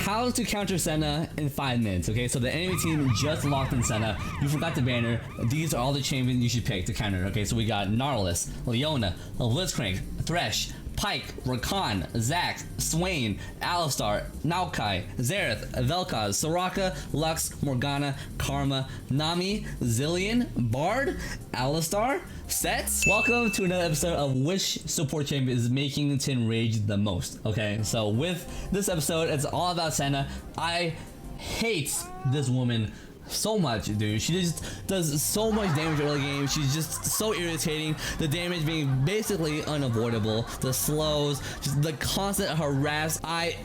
how to counter Senna in 5 minutes. Okay, so the enemy team just locked in Senna. You forgot the banner. These are all the champions you should pick to counter. Okay, so we got Nautilus, Leona, Blitzcrank, Thresh, Pike, Rakan, Zac, Swain, Alistar, Maokai, Xerath, Vel'Koz, Soraka, Lux, Morgana, Karma, Nami, Zillion, Bard, Alistar, Sets. Welcome to another episode of which support champion is making Tin rage the most. Okay, so with this episode, it's all about Senna. I hate this woman so much, dude. She just does so much damage early game. She's just so irritating. The damage being basically unavoidable. The slows, just the constant harass.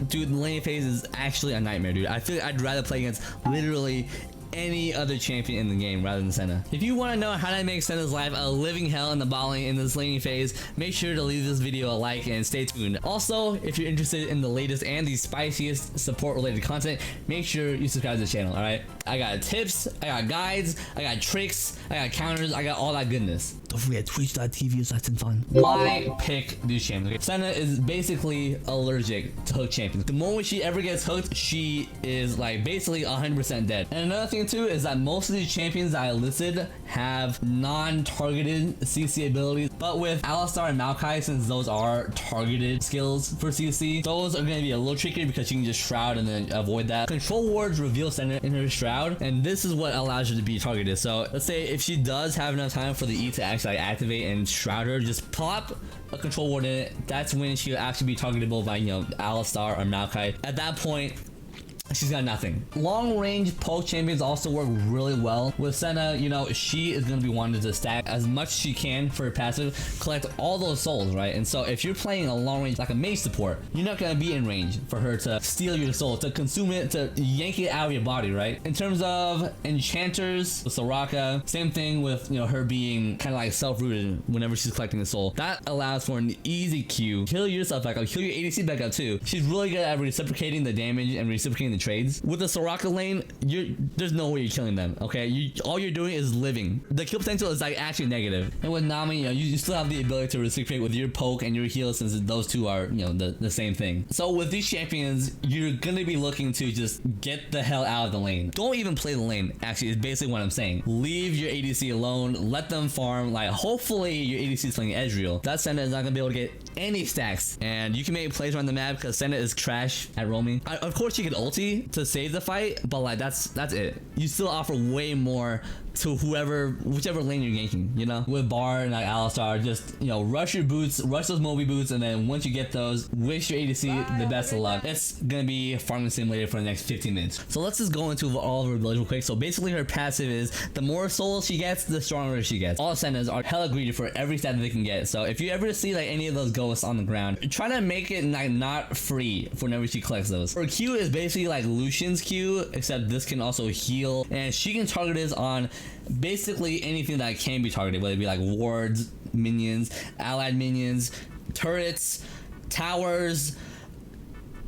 Dude, the lane phase is actually a nightmare, dude. I feel like I'd rather play against literally any other champion in the game rather than Senna. If you want to know how to make Senna's life a living hell in the bot lane in this laning phase, make sure to leave this video a like and stay tuned. Also, if you're interested in the latest and the spiciest support related content, make sure you subscribe to the channel. All right, I got tips, I got guides, I got tricks, I got counters, I got all that goodness. Don't forget twitch.tv/tinfawn. Why pick these champions? Okay, Senna is basically allergic to hook champions. The moment she ever gets hooked, she is like basically 100% dead. And another thing too is that most of these champions that I listed have non-targeted CC abilities, but with Alistar and Maokai, since those are targeted skills for CC, those are going to be a little trickier because you can just shroud and then avoid that. Control wards reveal Senna in her shroud, and this is what allows her to be targeted. So let's say if she does have enough time for the E to actually activate and shroud her, just plop a control ward in it. That's when she'll actually be targetable by, you know, Alistar or Maokai. At that point, she's got nothing. Long range poke champions also work really well with Senna. You know, she is going to be wanting to stack as much as she can for her passive, collect all those souls, right? And so if you're playing a long range like a mage support, you're not going to be in range for her to steal your soul, to consume it, to yank it out of your body, right? In terms of enchanters, Soraka, same thing with, you know, her being kind of like self-rooted whenever she's collecting the soul. That allows for an easy Q. Heal yourself back up, heal your ADC back up too. She's really good at reciprocating the damage and reciprocating the trades. With the Soraka lane, there's no way you're killing them. Okay, all you're doing is living. The kill potential is like actually negative. And with Nami, you know, you still have the ability to reciprocate with your poke and your heal, since those two are, you know, the same thing. So with these champions, you're gonna be looking to just get the hell out of the lane. Don't even play the lane, actually, is basically what I'm saying. Leave your ADC alone, let them farm. Like, hopefully your ADC is playing Ezreal. That Senna is not gonna be able to get any stacks, and you can make plays around the map because Senna is trash at roaming. Of course you can ulti to save the fight, but like that's it. You still offer way more to whichever lane you're ganking, you know? With Bard and like Alistar, just, you know, rush your boots, rush those Moby boots, and then once you get those, wish your ADC the best of luck. It's gonna be farming simulator for the next 15 minutes. So let's just go into all of her abilities real quick. So basically her passive is the more souls she gets, the stronger she gets. All Sennas are hella greedy for every stat that they can get. So if you ever see like any of those ghosts on the ground, try to make it like not free for whenever she collects those. Her Q is basically like Lucian's Q, except this can also heal, and she can target this on basically anything that can be targeted, whether it be like wards, minions, allied minions, turrets, towers,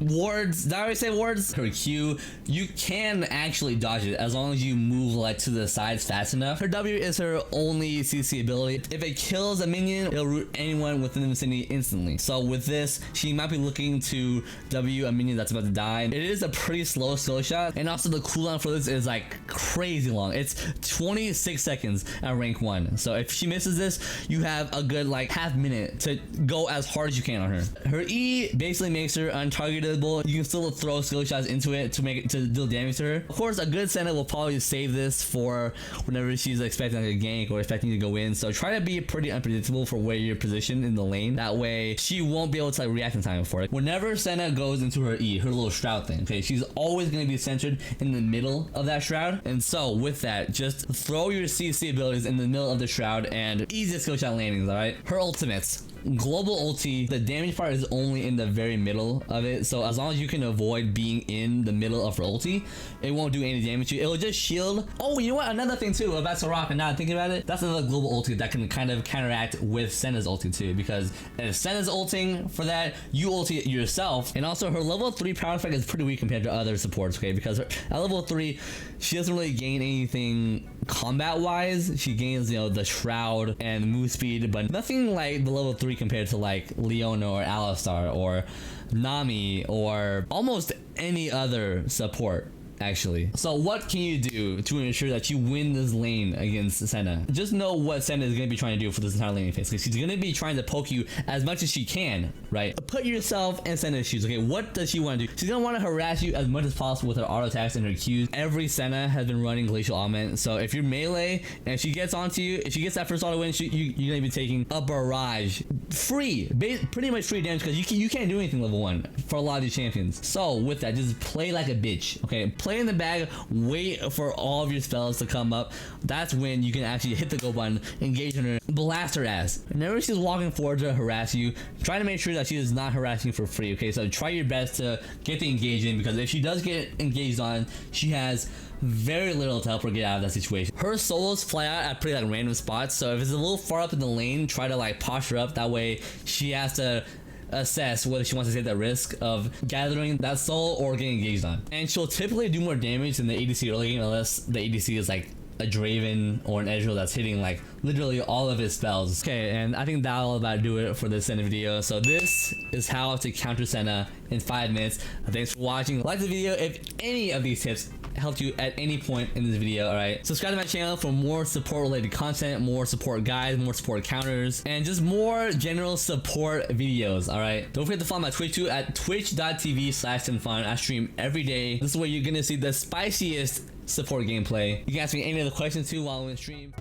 wards. Did I already say wards? Her Q, you can actually dodge it as long as you move like to the sides fast enough. Her W is her only CC ability. If it kills a minion, it'll root anyone within the vicinity instantly. So with this, she might be looking to W a minion that's about to die. It is a pretty slow skill shot, and also the cooldown for this is like crazy long. It's 26 seconds at rank 1. So if she misses this, you have a good like half minute to go as hard as you can on her. Her E basically makes her untargeted. You can still throw skill shots into it to deal damage to her. Of course, a good Senna will probably save this for whenever she's expecting like a gank or expecting to go in. So try to be pretty unpredictable for where you're positioned in the lane. That way, she won't be able to like react in time for it. Whenever Senna goes into her E, her little shroud thing, okay, she's always going to be centered in the middle of that shroud. And so with that, just throw your CC abilities in the middle of the shroud and easy skill shot landings. All right, her ultimates. Global ulti, the damage part is only in the very middle of it, so as long as you can avoid being in the middle of her ulti, it won't do any damage to you. It will just shield. Oh, you know what, another thing too about Soraka, now I'm thinking about it, that's another global ulti that can kind of counteract with Senna's ulti too, because if Senna's ulting for that, you ulti yourself. And also her level 3 power effect is pretty weak compared to other supports, okay, because at level 3 she doesn't really gain anything combat wise. She gains, you know, the shroud and move speed, but nothing like the level 3 compared to like Leona or Alistar or Nami or almost any other support, actually. So what can you do to ensure that you win this lane against Senna? Just know what Senna is going to be trying to do for this entire laning phase, because she's going to be trying to poke you as much as she can, right? Put yourself in Senna's shoes. Okay, what does she want to do? She's going to want to harass you as much as possible with her auto attacks and her Qs. Every Senna has been running Glacial Augment, so if you're melee and she gets onto you, if she gets that first auto win, you're going to be taking a barrage. Free, pretty much free damage, because you can't do anything level 1 for a lot of these champions. So with that, just play like a bitch, okay? Play in the bag, wait for all of your spells to come up. That's when you can actually hit the go button, engage on her, blast her ass. Whenever she's walking forward to harass you, try to make sure that she is not harassing you for free, okay? So try your best to get the engage in, because if she does get engaged on, she has very little to help her get out of that situation. Her solos fly out at pretty like random spots, so if it's a little far up in the lane, try to like posture up. That way she has to assess whether she wants to take that risk of gathering that soul or getting engaged on. And she'll typically do more damage than the ADC early game, unless the ADC is like a Draven or an Ezreal that's hitting like literally all of his spells. Okay, and I think that'll about do it for this Senna video. So this is how to counter Senna in 5 minutes. Thanks for watching. Like the video if any of these tips helped you at any point in this video. All right, subscribe to my channel for more support related content, more support guides, more support counters, and just more general support videos. All right, don't forget to follow my Twitch too at twitch.tv/tinfawn. I stream every day. This is where you're gonna see the spiciest support gameplay. You can ask me any other questions too while I'm in stream.